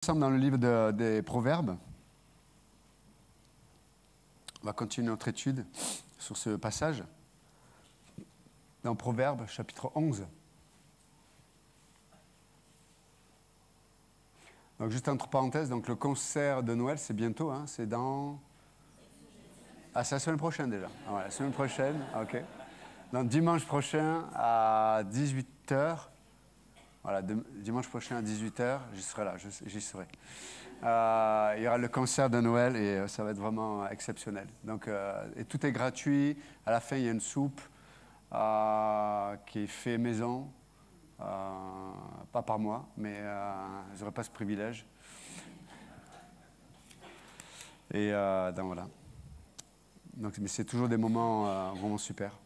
Ensemble dans le livre des Proverbes. On va continuer notre étude sur ce passage. Dans Proverbes, chapitre 11. Donc, juste entre parenthèses, donc le concert de Noël, c'est bientôt, hein, c'est dans... Ah, c'est la semaine prochaine déjà. Ah, ouais, la semaine prochaine, ok. Donc, dimanche prochain à 18h. Voilà, dimanche prochain à 18h, j'y serai là, j'y serai. Il y aura le concert de Noël et ça va être vraiment exceptionnel. Donc, et tout est gratuit. À la fin, il y a une soupe qui est faite maison. Pas par moi, mais je n'aurai pas ce privilège. Et donc voilà. Donc, mais c'est toujours des moments vraiment super.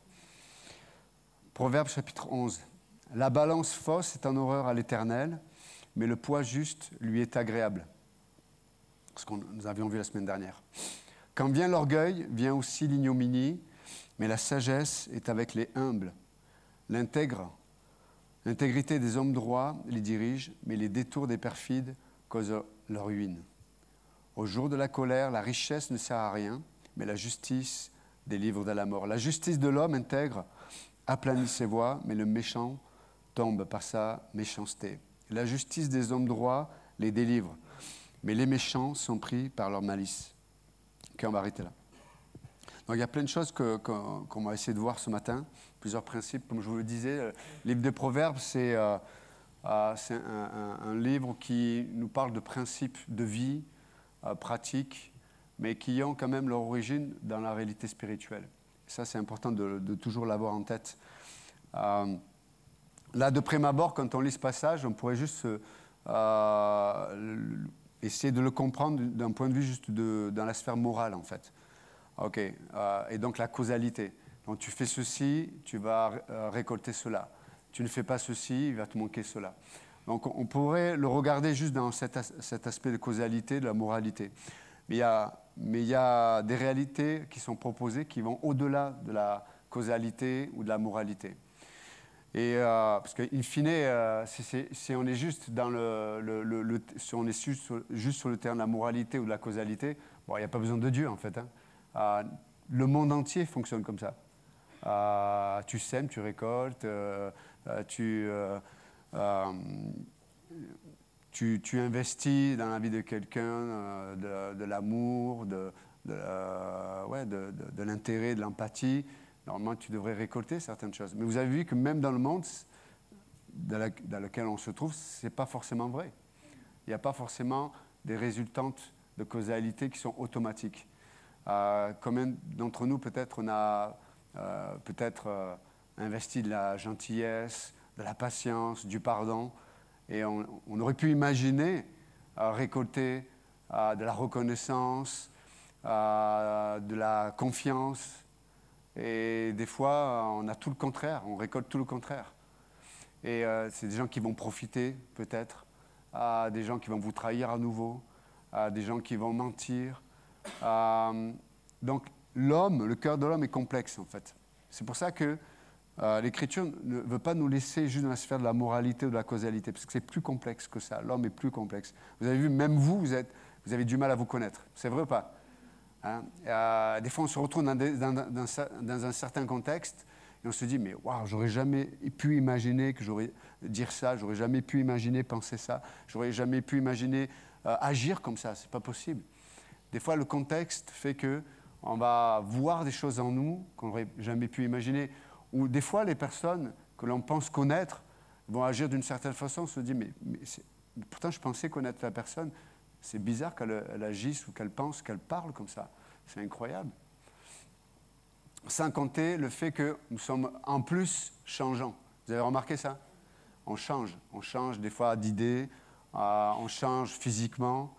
Proverbe chapitre 11. La balance fausse est en horreur à l'Éternel, mais le poids juste lui est agréable. Ce que nous avions vu la semaine dernière. Quand vient l'orgueil, vient aussi l'ignominie, mais la sagesse est avec les humbles. L'intégrité des hommes droits les dirige, mais les détours des perfides causent leur ruine. Au jour de la colère, la richesse ne sert à rien, mais la justice délivre de la mort. La justice de l'homme intègre aplanit ses voies, mais le méchant tombe par sa méchanceté. La justice des hommes droits les délivre, mais les méchants sont pris par leur malice. Ok, on va arrêter là. Donc, il y a plein de choses qu'on va essayer de voir ce matin, plusieurs principes. Comme je vous le disais, le livre des Proverbes, c'est un livre qui nous parle de principes de vie pratiques, mais qui ont quand même leur origine dans la réalité spirituelle. Ça, c'est important de toujours l'avoir en tête. Là, de prime abord, quand on lit ce passage, on pourrait juste essayer de le comprendre d'un point de vue juste dans la sphère morale, en fait. OK. Et donc, la causalité. Donc, tu fais ceci, tu vas récolter cela. Tu ne fais pas ceci, il va te manquer cela. Donc, on pourrait le regarder juste dans cet aspect de causalité, de la moralité. Mais il y a des réalités qui sont proposées qui vont au-delà de la causalité ou de la moralité. Et parce qu'in fine, si on est juste dans si on est juste sur le terrain de la moralité ou de la causalité, bon, il n'y a pas besoin de Dieu en fait. Hein. Le monde entier fonctionne comme ça. Tu sèmes, tu récoltes, tu investis dans la vie de quelqu'un, de l'amour, de l'intérêt, de l'empathie. Normalement, tu devrais récolter certaines choses. Mais vous avez vu que même dans le monde dans lequel on se trouve, ce n'est pas forcément vrai. Il n'y a pas forcément des résultantes de causalité qui sont automatiques. Combien d'entre nous, peut-être, on a investi de la gentillesse, de la patience, du pardon, et on aurait pu imaginer récolter de la reconnaissance, de la confiance. Et des fois, on a tout le contraire, on récolte tout le contraire. Et c'est des gens qui vont profiter, peut-être, des gens qui vont vous trahir à nouveau, des gens qui vont mentir. Donc, le cœur de l'homme est complexe, en fait. C'est pour ça que l'Écriture ne veut pas nous laisser juste dans la sphère de la moralité ou de la causalité, parce que c'est plus complexe que ça. L'homme est plus complexe. Vous avez vu, même vous avez du mal à vous connaître. C'est vrai ou pas? Hein? Des fois, on se retrouve dans un certain contexte et on se dit, mais waouh, j'aurais jamais pu imaginer que j'aurais dire ça, j'aurais jamais pu imaginer penser ça, j'aurais jamais pu imaginer agir comme ça, c'est pas possible. Des fois, le contexte fait qu'on va voir des choses en nous qu'on n'aurait jamais pu imaginer. Ou des fois, les personnes que l'on pense connaître vont agir d'une certaine façon, on se dit, mais pourtant, je pensais connaître la personne. C'est bizarre qu'elle agisse ou qu'elle pense, qu'elle parle comme ça. C'est incroyable. Sans compter le fait que nous sommes en plus changeants. Vous avez remarqué ça? On change des fois d'idées, on change physiquement.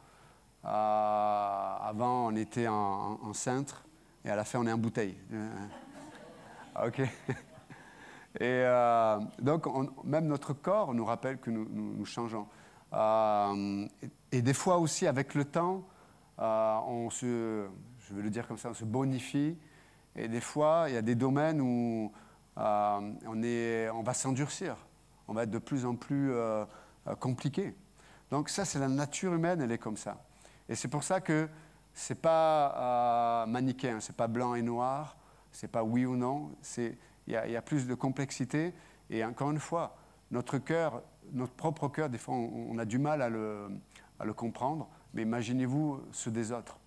Avant, on était en cintre et à la fin, on est en bouteille. OK. Et donc, même notre corps nous rappelle que nous changeons. Et des fois aussi, avec le temps, je vais le dire comme ça, on se bonifie. Et des fois, il y a des domaines où on va s'endurcir. On va être de plus en plus compliqué. Donc ça, c'est la nature humaine, elle est comme ça. Et c'est pour ça que ce n'est pas manichéen, ce n'est pas blanc et noir, ce n'est pas oui ou non, il y a plus de complexité. Et encore une fois, notre cœur, notre propre cœur, des fois, on a du mal à le comprendre, mais imaginez-vous ceux des autres.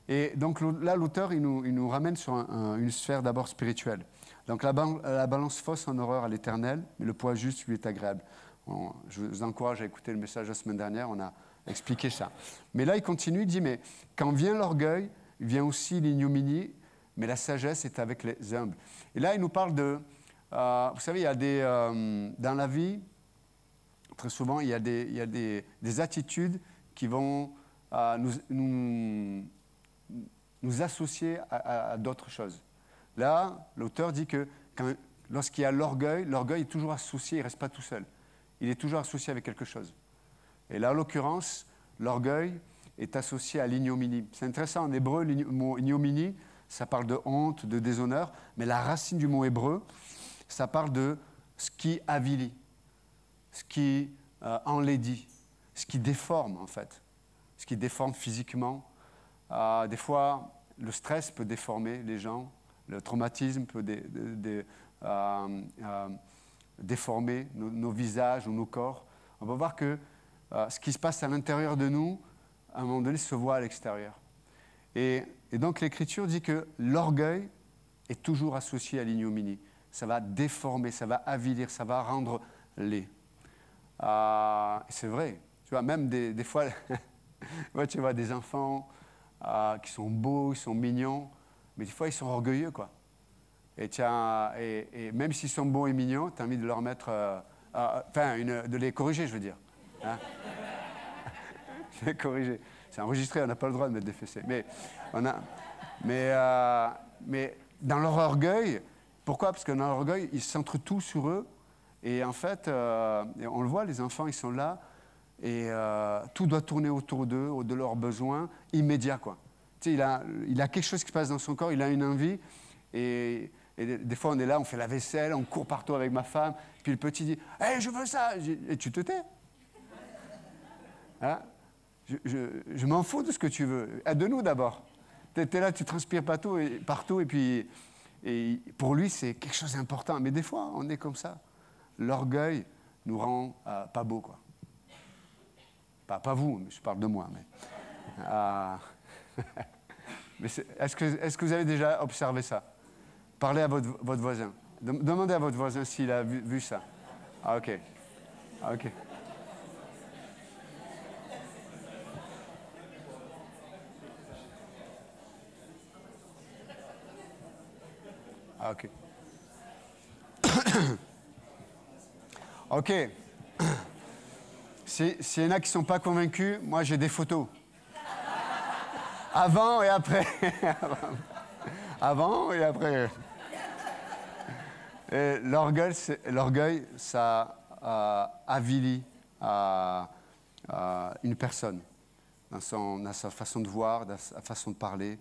Et donc là, l'auteur, il nous ramène sur une sphère d'abord spirituelle. Donc la balance fausse en horreur à l'éternel, mais le poids juste lui est agréable. Je vous encourage à écouter le message la semaine dernière, on a expliqué ça. Mais là, il continue, il dit, mais quand vient l'orgueil, vient aussi l'ignominie, mais la sagesse est avec les humbles. Et là, il nous parle de... vous savez, il y a dans la vie, très souvent, il y a des attitudes qui vont nous associer à d'autres choses. Là, l'auteur dit que lorsqu'il y a l'orgueil est toujours associé, il ne reste pas tout seul. Il est toujours associé avec quelque chose. Et là, en l'occurrence, l'orgueil est associé à l'ignominie. C'est intéressant, en hébreu, le mot ignominie, ça parle de honte, de déshonneur, mais la racine du mot hébreu, ça parle de ce qui avilit, ce qui enlaidit, ce qui déforme, en fait, ce qui déforme physiquement. Des fois, le stress peut déformer les gens, le traumatisme peut déformer nos visages ou nos corps. On va voir que ce qui se passe à l'intérieur de nous, à un moment donné, se voit à l'extérieur. Et donc l'Écriture dit que l'orgueil est toujours associé à l'ignominie. Ça va déformer, ça va avilir, ça va rendre laid. C'est vrai. Tu vois, même des fois, ouais, tu vois des enfants qui sont beaux, ils sont mignons, mais des fois, ils sont orgueilleux, quoi. Et même s'ils sont beaux et mignons, tu as envie de leur mettre... de les corriger, je veux dire. Hein? Les corriger. C'est enregistré, on n'a pas le droit de mettre des fessées. Mais dans leur orgueil, pourquoi? Parce que dans leur orgueil, ils centrent tout sur eux. Et en fait, on le voit, les enfants, ils sont là, et tout doit tourner autour d'eux, de leurs besoins immédiats, quoi. Tu sais, il a quelque chose qui se passe dans son corps, il a une envie, et des fois, on est là, on fait la vaisselle, on court partout avec ma femme, puis le petit dit « Hey, je veux ça !» Et tu te tais. Hein? Je m'en fous de ce que tu veux. Aide-nous d'abord. Tu es là, tu transpires partout, et puis pour lui, c'est quelque chose d'important. Mais des fois, on est comme ça. L'orgueil nous rend pas beaux, quoi. Pas vous, mais je parle de moi. Mais est-ce que vous avez déjà observé ça? Parlez à votre voisin. Demandez à votre voisin s'il a vu ça. Ah, ok. Ah, ok. Ah, ok. Ok. S'il y en a qui ne sont pas convaincus, moi j'ai des photos. Avant et après. Avant et après. Et l'orgueil, ça avilit une personne dans sa façon de voir, dans sa façon de parler.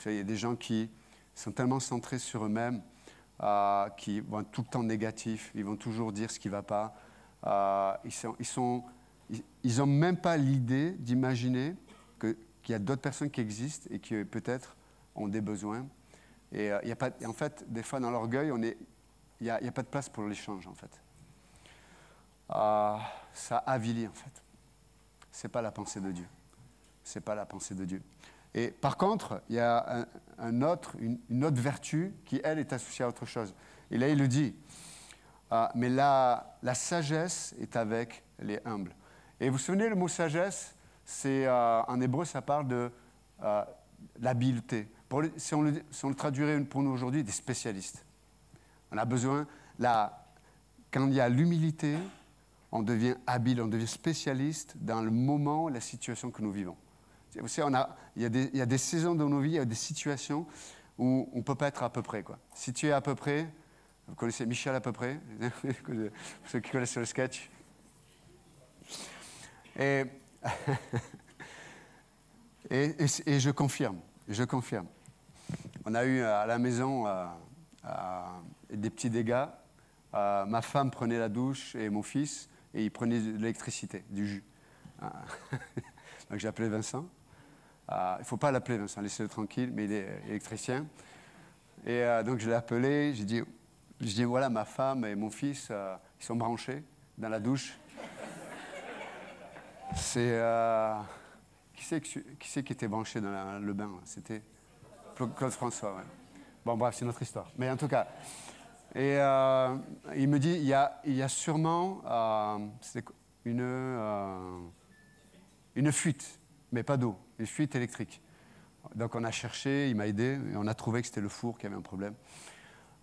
Il y a des gens qui sont tellement centrés sur eux-mêmes, qui vont être tout le temps négatifs, ils vont toujours dire ce qui ne va pas. Ils n'ont même pas l'idée d'imaginer qu'il y a d'autres personnes qui existent et qui peut-être ont des besoins. Et en fait, des fois, dans l'orgueil, il n'y a pas de place pour l'échange, en fait. Ça avilit, en fait. Ce n'est pas la pensée de Dieu. Ce n'est pas la pensée de Dieu. Et par contre, il y a une autre vertu qui, elle, est associée à autre chose. Et là, il le dit. Mais la sagesse est avec les humbles. Et vous vous souvenez, le mot sagesse, en hébreu, ça parle de l'habileté. Si on le traduirait pour nous aujourd'hui, des spécialistes. On a besoin, quand il y a l'humilité, on devient habile, on devient spécialiste dans le moment, la situation que nous vivons. Vous savez, il y a des saisons dans nos vies, il y a des situations où on ne peut pas être à peu près, quoi. Si tu es à peu près, vous connaissez Michel à peu près, ceux qui connaissent le sketch. Et je confirme. On a eu à la maison des petits dégâts. Ma femme prenait la douche et mon fils, et il prenait de l'électricité, du jus. Donc j'ai appelé Vincent. Il ne faut pas l'appeler Vincent, laissez-le tranquille, mais il est électricien. Et donc je l'ai appelé, j'ai dit voilà, ma femme et mon fils, ils sont branchés dans la douche. C'est... qui c'est qui était branché dans le bain? C'était Claude François, ouais. Bon, bref, c'est notre histoire. Mais en tout cas... Et il me dit, il y a sûrement une fuite, mais pas d'eau, une fuite électrique. Donc on a cherché, il m'a aidé, et on a trouvé que c'était le four qui avait un problème.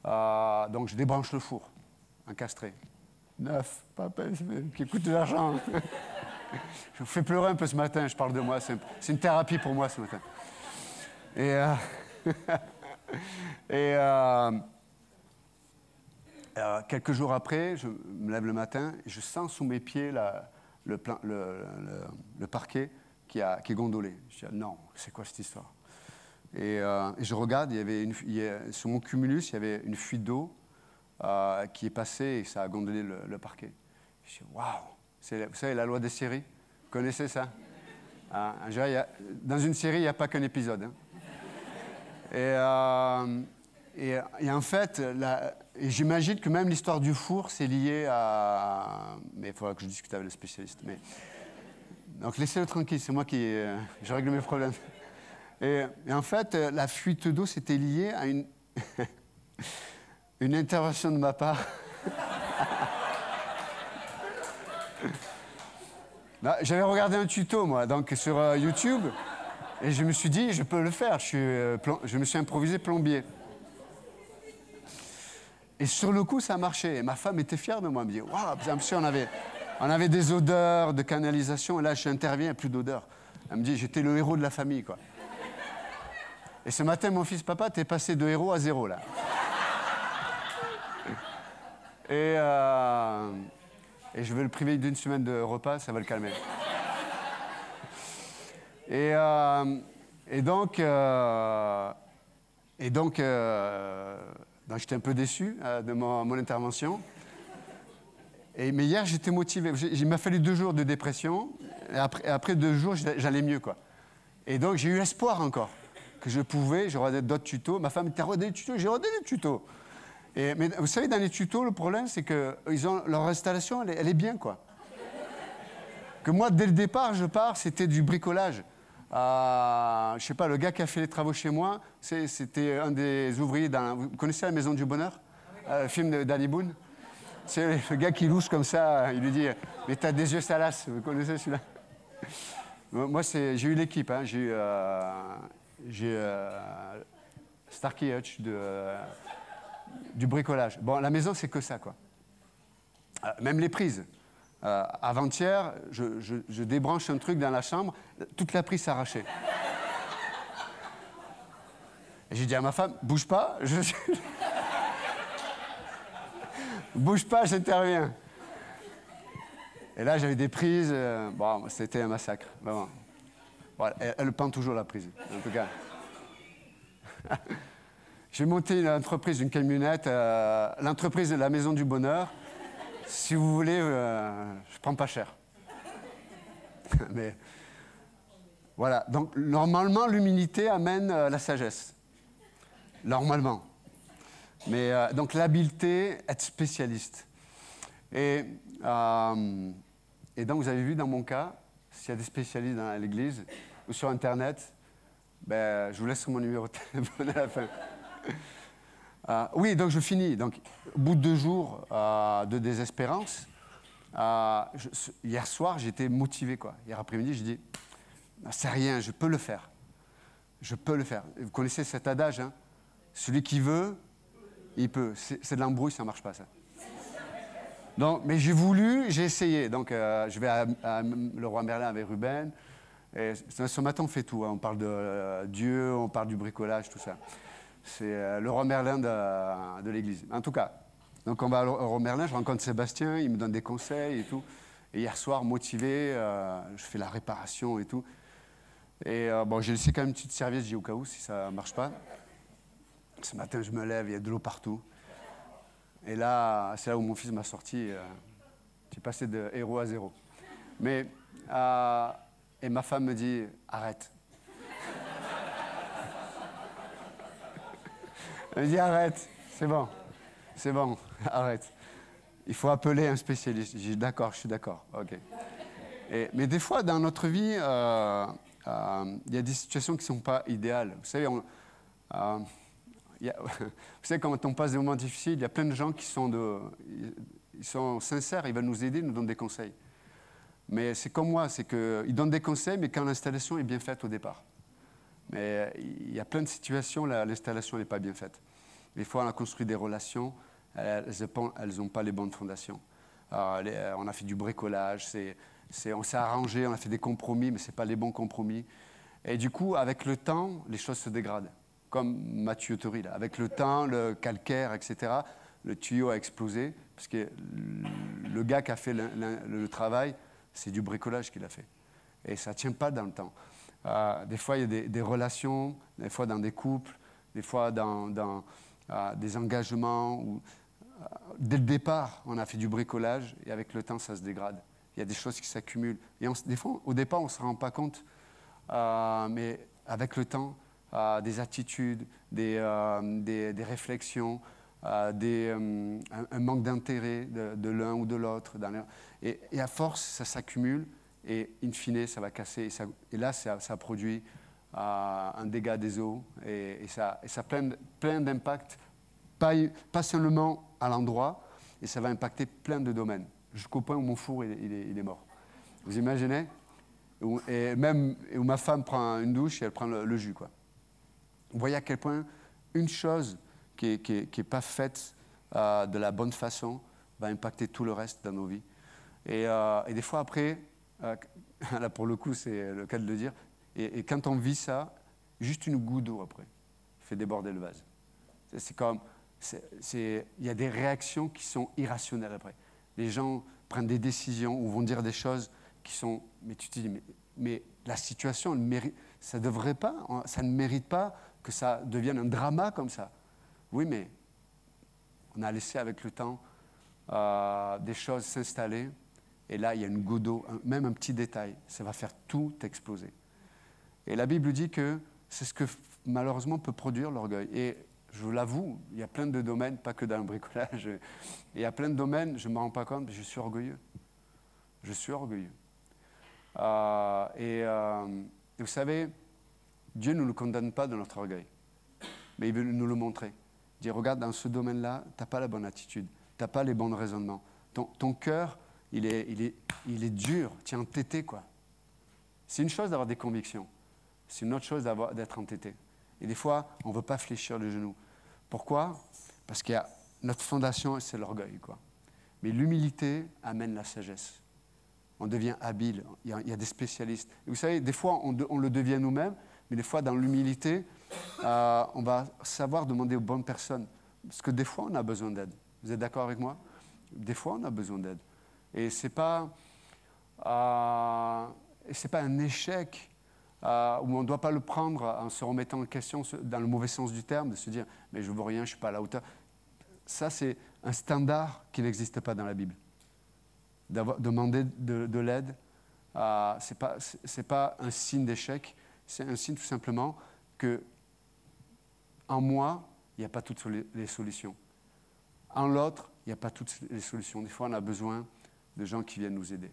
Donc je débranche le four, encastré. Neuf, papa, qui coûte de l'argent. Je vous fais pleurer un peu ce matin, je parle de moi, c'est une thérapie pour moi ce matin. Et quelques jours après, je me lève le matin et je sens sous mes pieds le parquet qui est gondolé. Je dis non, c'est quoi cette histoire? Et je regarde, sur mon cumulus, il y avait une fuite d'eau qui est passée et ça a gondolé le parquet. Je dis waouh, vous savez la loi des séries, vous connaissez ça? Dans une série, il n'y a pas qu'un épisode. Hein. Et en fait, j'imagine que même l'histoire du four, c'est lié à... Mais il faudra que je discute avec le spécialiste. Donc laissez-le tranquille, c'est moi qui... je règle mes problèmes. Et en fait, la fuite d'eau, c'était lié à une intervention de ma part. J'avais regardé un tuto, moi, donc sur YouTube, et je me suis dit, je peux le faire. Je me suis improvisé plombier. Et sur le coup, ça marchait. Et ma femme était fière de moi. Elle me dit, waouh, on avait des odeurs de canalisation, et là, j'interviens, il n'y a plus d'odeur. Elle me dit, j'étais le héros de la famille, quoi. Et ce matin, mon fils, papa, t'es passé de héros à 0, là. Et je vais le priver d'une semaine de repas, ça va le calmer. Donc, j'étais un peu déçu de mon intervention. Mais hier, j'étais motivé. Il m'a fallu 2 jours de dépression. Et après 2 jours, j'allais mieux, quoi. Et donc, j'ai eu espoir encore que je regardais d'autres tutos. Ma femme, t'as regardé les tutos? J'ai regardé les tutos. Mais vous savez, dans les tutos, le problème, c'est que leur installation, elle est bien, quoi. Que moi, dès le départ, c'était du bricolage. Je sais pas, le gars qui a fait les travaux chez moi, c'était un des ouvriers vous connaissez La Maison du Bonheur? Le film de Danny Boone? C'est le gars qui louche comme ça, il lui dit « Mais t'as des yeux salaces », vous connaissez celui-là? Moi, j'ai eu l'équipe, hein. J'ai eu Starkey Hutch du bricolage. Bon, la maison, c'est que ça, quoi. Même les prises. Avant-hier, je débranche un truc dans la chambre, toute la prise s'arrachait. Et j'ai dit à ma femme, bouge pas, bouge pas, j'interviens. Et là, j'avais des prises, bon, c'était un massacre, vraiment. Bon, elle pend toujours la prise, en tout cas. J'ai monté une entreprise, une camionnette, l'entreprise de la Maison du Bonheur. Si vous voulez, je prends pas cher. Mais voilà. Donc normalement, l'humilité amène la sagesse. Normalement. Mais donc l'habileté, être spécialiste. Et donc vous avez vu dans mon cas, s'il y a des spécialistes dans l'église ou sur Internet, je vous laisse mon numéro de téléphone à la fin. Oui, donc je finis. Donc, au bout de 2 jours de désespérance, hier soir, j'étais motivé, quoi. Hier après-midi, j'ai dit, c'est rien, je peux le faire. Je peux le faire. Vous connaissez cet adage, hein? Celui qui veut, il peut. C'est de l'embrouille, ça ne marche pas, ça. Donc, mais j'ai voulu, j'ai essayé. Donc, je vais à Leroy Merlin avec Ruben. Et ce matin, on fait tout. Hein. On parle de Dieu, on parle du bricolage, tout ça. C'est Leroy Merlin de l'église. En tout cas, donc on va à Leroy Merlin, je rencontre Sébastien, il me donne des conseils et tout. Et hier soir, motivé, je fais la réparation et tout. Et bon, j'ai laissé quand même une petite serviette, j'ai dit au cas où, si ça ne marche pas. Ce matin, je me lève, il y a de l'eau partout. Et là, c'est là où mon fils m'a sorti. J'ai passé de héros à 0. Mais Et ma femme me dit, arrête. Elle me dit, arrête, c'est bon, arrête. Il faut appeler un spécialiste. J'ai dit, d'accord, je suis d'accord, ok. Mais des fois, dans notre vie, il y a des situations qui ne sont pas idéales. Vous savez, vous savez, quand on passe des moments difficiles, il y a plein de gens qui ils sont sincères, ils veulent nous aider, ils nous donnent des conseils. Mais c'est comme moi, c'est qu'ils donnent des conseils, mais quand l'installation est bien faite au départ. Mais il y a plein de situations, là, l'installation n'est pas bien faite. Des fois, on a construit des relations, elles n'ont pas les bonnes fondations. On a fait du bricolage, on s'est arrangé, on a fait des compromis, mais ce n'est pas les bons compromis. Et du coup, avec le temps, les choses se dégradent. Comme ma tuyauterie, là. Avec le temps, le calcaire, etc., le tuyau a explosé, parce que le gars qui a fait le travail, c'est du bricolage qu'il a fait. Et ça ne tient pas dans le temps. Des fois, il y a des relations, des fois dans des couples, des fois dans des engagements. Où, dès le départ, on a fait du bricolage, et avec le temps, ça se dégrade. Il y a des choses qui s'accumulent. Et des fois, au départ, on ne se rend pas compte. Mais avec le temps, des attitudes, des réflexions, un manque d'intérêt de l'un ou de l'autre. Et à force, ça s'accumule et in fine, ça va casser. Et là, ça produit un dégât des eaux et ça a plein d'impacts, pas seulement à l'endroit, et ça va impacter plein de domaines, jusqu'au point où mon four il est mort. Vous imaginez? Et où ma femme prend une douche et elle prend le jus, quoi. Vous voyez à quel point une chose qui n'est pas faite de la bonne façon va impacter tout le reste dans nos vies. Et des fois après, là pour le coup c'est le cas de le dire, et quand on vit ça, juste une goutte d'eau après fait déborder le vase. C'est comme, il y a des réactions qui sont irrationnelles après. Les gens prennent des décisions ou vont dire des choses qui sont, mais tu te dis, mais la situation, ça ne mérite pas que ça devienne un drama comme ça. Oui, mais on a laissé avec le temps des choses s'installer, et là, il y a une goutte d'eau, même un petit détail, ça va faire tout exploser. Et la Bible dit que c'est ce que malheureusement peut produire l'orgueil. Et je vous l'avoue, il y a plein de domaines, pas que dans le bricolage, il y a plein de domaines, je ne me rends pas compte, mais je suis orgueilleux. Je suis orgueilleux. Et vous savez, Dieu ne nous condamne pas de notre orgueil, mais il veut nous le montrer. Il dit, regarde, dans ce domaine-là, tu n'as pas la bonne attitude, tu n'as pas les bons raisonnements. Ton cœur, il est dur, tu es entêté, quoi. C'est une chose d'avoir des convictions, c'est une autre chose d'être entêté. Et des fois, on ne veut pas fléchir le genou. Pourquoi? Parce qu'il y a notre fondation, c'est l'orgueil, quoi. Mais l'humilité amène la sagesse. On devient habile, il y a des spécialistes. Et vous savez, des fois, on le devient nous-mêmes, mais des fois, dans l'humilité, on va savoir demander aux bonnes personnes. Parce que des fois, on a besoin d'aide. Vous êtes d'accord avec moi? Des fois, on a besoin d'aide. Et ce n'est pas un échec où on ne doit pas le prendre en se remettant en question dans le mauvais sens du terme, de se dire « mais je ne vaux rien, je ne suis pas à la hauteur ». Ça, c'est un standard qui n'existe pas dans la Bible. Demander de l'aide, ce n'est pas un signe d'échec, c'est un signe tout simplement que en moi, il n'y a pas toutes les solutions. En l'autre, il n'y a pas toutes les solutions. Des fois, on a besoin de gens qui viennent nous aider.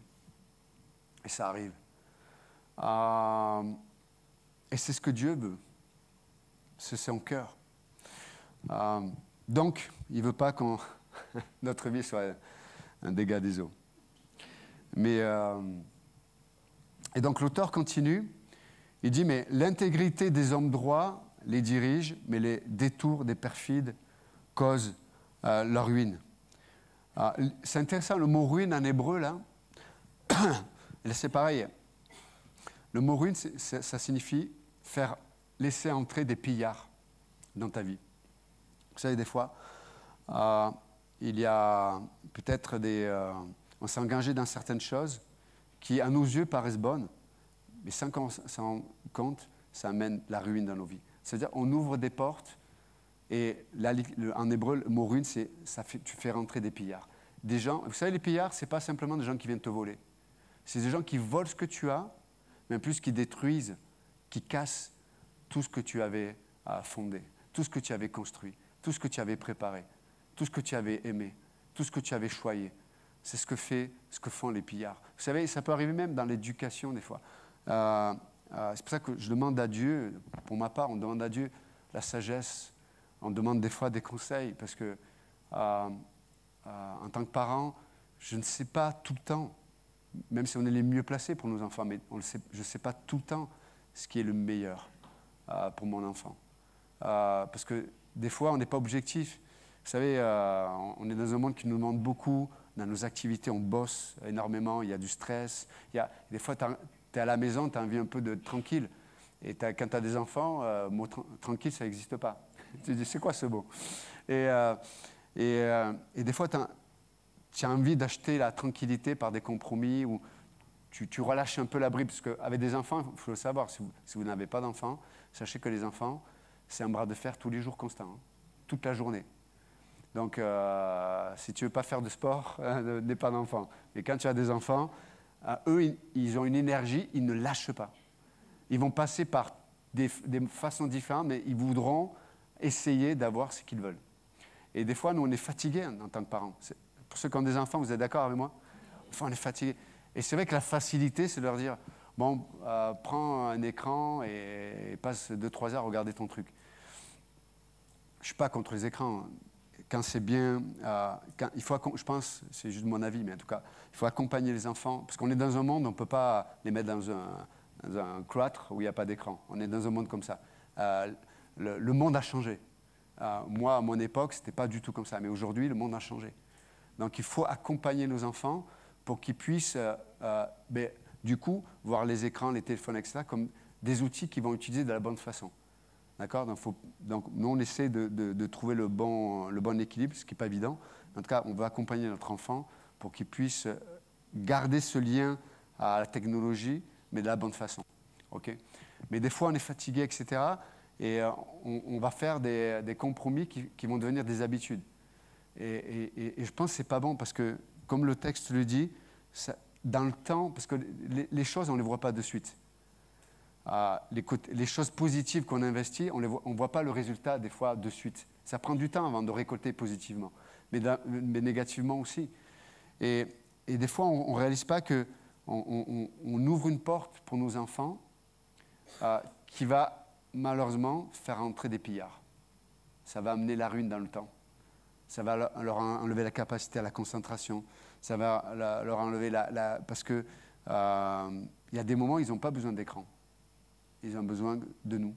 Et ça arrive. Et c'est ce que Dieu veut. C'est son cœur. Donc, il ne veut pas que notre vie soit un dégât des eaux. Et donc l'auteur continue, il dit, mais l'intégrité des hommes droits les dirige, mais les détours des perfides causent leur ruine. C'est intéressant, le mot ruine en hébreu, là, c'est pareil. Le mot ruine, ça signifie laisser entrer des pillards dans ta vie. Vous savez, des fois, il y a peut-être on s'est engagé dans certaines choses qui, à nos yeux, paraissent bonnes, mais sans qu'on s'en rende compte, ça amène la ruine dans nos vies. C'est-à-dire, on ouvre des portes, et là, en hébreu, le mot ruine, tu fais rentrer des pillards. Des gens, vous savez, les pillards, ce n'est pas simplement des gens qui viennent te voler. C'est des gens qui volent ce que tu as, mais en plus qui détruisent, qui cassent tout ce que tu avais fondé, tout ce que tu avais construit, tout ce que tu avais préparé, tout ce que tu avais aimé, tout ce que tu avais choyé. C'est ce que font les pillards. Vous savez, ça peut arriver même dans l'éducation des fois. C'est pour ça que je demande à Dieu, pour ma part, on demande à Dieu la sagesse, on demande des fois des conseils, parce que en tant que parent, je ne sais pas tout le temps, même si on est les mieux placés pour nos enfants, mais je ne sais pas tout le temps ce qui est le meilleur pour mon enfant. Parce que des fois, on n'est pas objectif. Vous savez, on est dans un monde qui nous demande beaucoup. Dans nos activités, on bosse énormément, il y a du stress. Des fois, tu es à la maison, tu as envie un peu de tranquille. Et quand tu as des enfants, mot tranquille, ça n'existe pas. Tu te dis, c'est quoi ce mot? Et des fois, tu as envie d'acheter la tranquillité par des compromis ou tu relâches un peu la bride. Parce qu'avec des enfants, il faut le savoir, si vous n'avez pas d'enfants, sachez que les enfants, c'est un bras de fer tous les jours constant, hein, toute la journée. Donc, si tu ne veux pas faire de sport, n'aie pas d'enfants. Mais quand tu as des enfants, eux, ils ont une énergie, ils ne lâchent pas. Ils vont passer par des façons différentes, mais ils voudront essayer d'avoir ce qu'ils veulent. Et des fois, nous, on est fatigués en tant que parents. Pour ceux qui ont des enfants, vous êtes d'accord avec moi? Des fois, on est fatigués. Et c'est vrai que la facilité, c'est de leur dire, bon, prends un écran et passe 2-3 heures à regarder ton truc. Je ne suis pas contre les écrans. Quand c'est bien, je pense, c'est juste mon avis, mais en tout cas, il faut accompagner les enfants, parce qu'on est dans un monde, on ne peut pas les mettre dans un cloître où il n'y a pas d'écran. On est dans un monde comme ça. Le monde a changé. Moi, à mon époque, ce n'était pas du tout comme ça, mais aujourd'hui, le monde a changé. Donc, il faut accompagner nos enfants pour qu'ils puissent, du coup, voir les écrans, les téléphones, etc., comme des outils qu'ils vont utiliser de la bonne façon. D'accord? Donc, nous, on essaie de trouver le bon équilibre, ce qui n'est pas évident. En tout cas, on va accompagner notre enfant pour qu'il puisse garder ce lien à la technologie, mais de la bonne façon. Okay? Mais des fois, on est fatigué, etc. Et on va faire des compromis qui vont devenir des habitudes. Et je pense que ce n'est pas bon parce que, comme le texte le dit, dans le temps, parce que les choses, on ne les voit pas de suite. Les choses positives qu'on investit, on ne voit pas le résultat des fois de suite. Ça prend du temps avant de récolter positivement, mais négativement aussi. Et des fois, on ne réalise pas qu'on ouvre une porte pour nos enfants qui va malheureusement faire entrer des pillards. Ça va amener la ruine dans le temps. Ça va leur enlever la capacité à la concentration. Ça va leur enlever parce que y a des moments où ils n'ont pas besoin d'écran. Ils ont besoin de nous.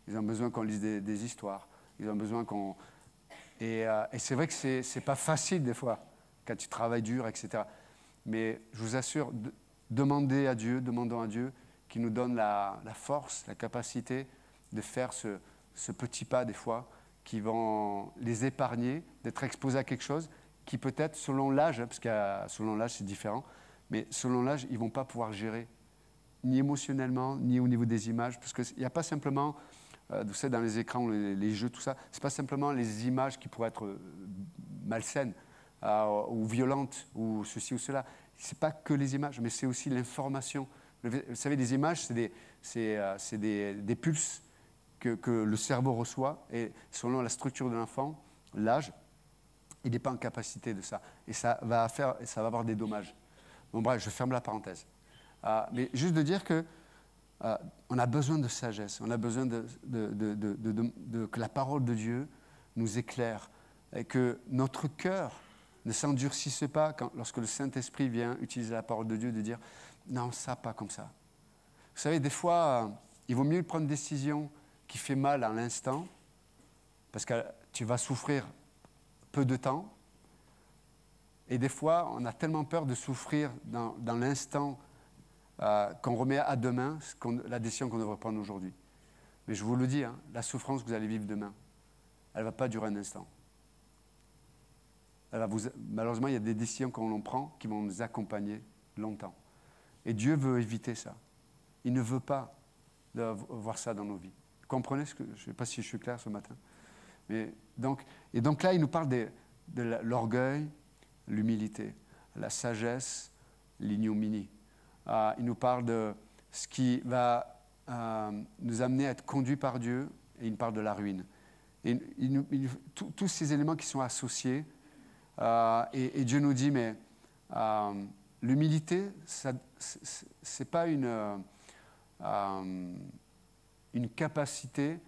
Ils ont besoin qu'on lise des histoires. Ils ont besoin qu'on... Et c'est vrai que c'est pas facile des fois, quand tu travailles dur, etc. Mais je vous assure, demandons à Dieu qu'il nous donne la force, la capacité de faire ce petit pas des fois qui vont les épargner, d'être exposés à quelque chose qui peut-être, selon l'âge, parce que selon l'âge c'est différent, mais selon l'âge, ils ne vont pas pouvoir gérer, ni émotionnellement, ni au niveau des images, parce qu'il n'y a pas simplement, vous savez, dans les écrans, les jeux, tout ça, ce n'est pas simplement les images qui pourraient être malsaines ou violentes, ou ceci ou cela. Ce n'est pas que les images, mais c'est aussi l'information. Vous savez, les images, c'est des pulses que le cerveau reçoit, et selon la structure de l'enfant, l'âge, il n'est pas en capacité de ça. Et ça va avoir des dommages. Bon, bref, je ferme la parenthèse. Mais juste de dire que on a besoin de sagesse, on a besoin que la parole de Dieu nous éclaire, et que notre cœur ne s'endurcisse pas lorsque le Saint-Esprit vient utiliser la parole de Dieu, de dire « Non, ça, pas comme ça ». Vous savez, des fois, il vaut mieux prendre une décision qui fait mal à l'instant, parce que tu vas souffrir peu de temps. Et des fois, on a tellement peur de souffrir dans l'instant qu'on remet à demain la décision qu'on devrait prendre aujourd'hui. Mais je vous le dis, hein, la souffrance que vous allez vivre demain, elle ne va pas durer un instant. Malheureusement, il y a des décisions qu'on prend qui vont nous accompagner longtemps. Et Dieu veut éviter ça. Il ne veut pas voir ça dans nos vies. Vous comprenez je ne sais pas si je suis clair ce matin. Donc là, il nous parle de l'orgueil, l'humilité, la sagesse, l'ignominie. il nous parle de ce qui va nous amener à être conduits par Dieu, et il nous parle de la ruine. Et tous ces éléments qui sont associés, et Dieu nous dit, mais l'humilité, ce n'est pas une capacité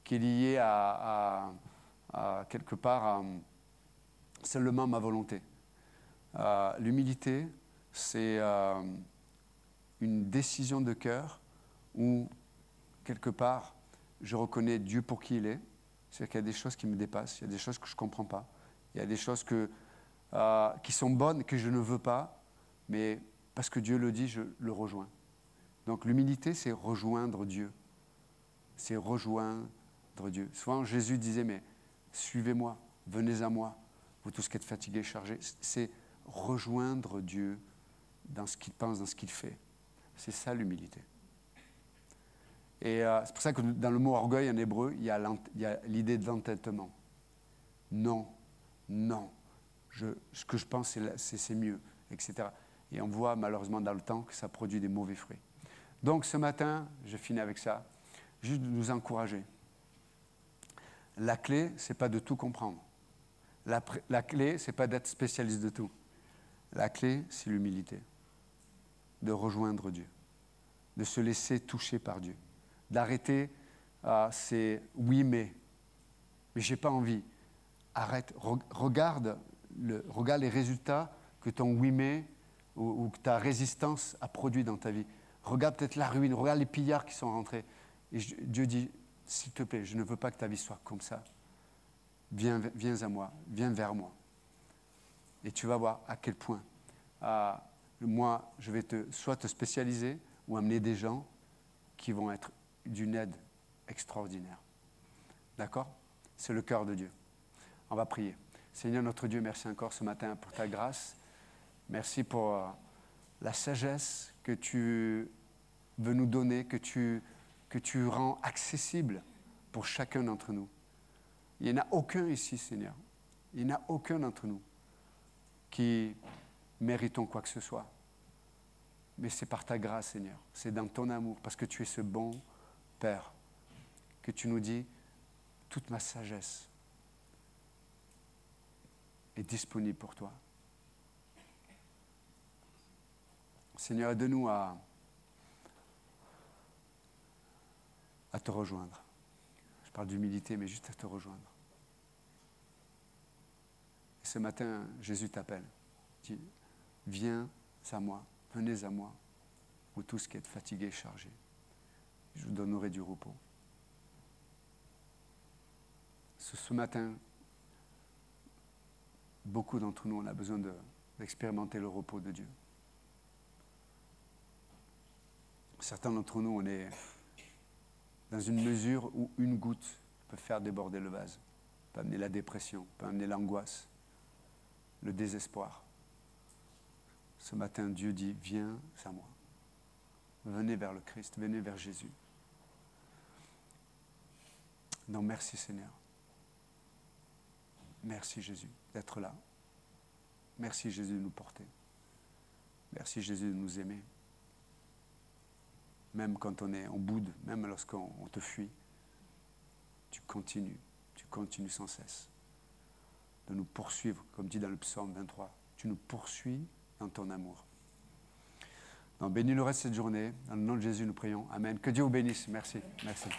qui est liée à quelque part seulement ma volonté. L'humilité, c'est une décision de cœur où, quelque part, je reconnais Dieu pour qui il est. C'est-à-dire qu'il y a des choses qui me dépassent, il y a des choses que je ne comprends pas, il y a des choses qui sont bonnes, que je ne veux pas, mais parce que Dieu le dit, je le rejoins. Donc l'humilité, c'est rejoindre Dieu. C'est rejoindre Dieu. Souvent, Jésus disait, mais suivez-moi, venez à moi, vous tous qui êtes fatigués, chargés. C'est rejoindre Dieu dans ce qu'il pense, dans ce qu'il fait. C'est ça l'humilité. Et c'est pour ça que dans le mot orgueil en hébreu, il y a l'idée de l'entêtement. Non, ce que je pense, c'est mieux, etc. Et on voit malheureusement dans le temps que ça produit des mauvais fruits. Donc ce matin, je finis avec ça, juste de nous encourager. La clé, ce n'est pas de tout comprendre. La clé, ce n'est pas d'être spécialiste de tout. La clé, c'est l'humilité. De rejoindre Dieu. De se laisser toucher par Dieu. D'arrêter, c'est oui mais je n'ai pas envie. Arrête, regarde les résultats que ton oui mais ou que ta résistance a produit dans ta vie. Regarde peut-être la ruine, regarde les pillards qui sont rentrés. Et Dieu dit, s'il te plaît, je ne veux pas que ta vie soit comme ça. Viens à moi, viens vers moi. Et tu vas voir à quel point moi, je vais soit te spécialiser ou amener des gens qui vont être d'une aide extraordinaire. D'accord? C'est le cœur de Dieu. On va prier. Seigneur notre Dieu, merci encore ce matin pour ta grâce. Merci pour la sagesse que tu veux nous donner, que tu rends accessible pour chacun d'entre nous. Il n'y en a aucun ici, Seigneur. Il n'y en a aucun d'entre nous qui méritons quoi que ce soit. Mais c'est par ta grâce, Seigneur. C'est dans ton amour, parce que tu es ce bon Père, que tu nous dis, toute ma sagesse est disponible pour toi. Seigneur, aide-nous à te rejoindre. Je parle d'humilité, mais juste à te rejoindre. Et ce matin, Jésus t'appelle. Il dit, viens à moi, venez à moi, vous tous qui êtes fatigués et chargés. Je vous donnerai du repos. Ce matin, beaucoup d'entre nous, on a besoin d'expérimenter le repos de Dieu. Certains d'entre nous, on est dans une mesure où une goutte peut faire déborder le vase, peut amener la dépression, peut amener l'angoisse, le désespoir. Ce matin, Dieu dit, viens à moi. Venez vers le Christ, venez vers Jésus. Non, merci Seigneur. Merci Jésus d'être là. Merci Jésus de nous porter. Merci Jésus de nous aimer. Même quand on boude, même lorsqu'on te fuit, tu continues sans cesse de nous poursuivre, comme dit dans le psaume 23. Tu nous poursuis dans ton amour. Donc, bénis le reste de cette journée. Dans le nom de Jésus, nous prions. Amen. Que Dieu vous bénisse. Merci. Merci.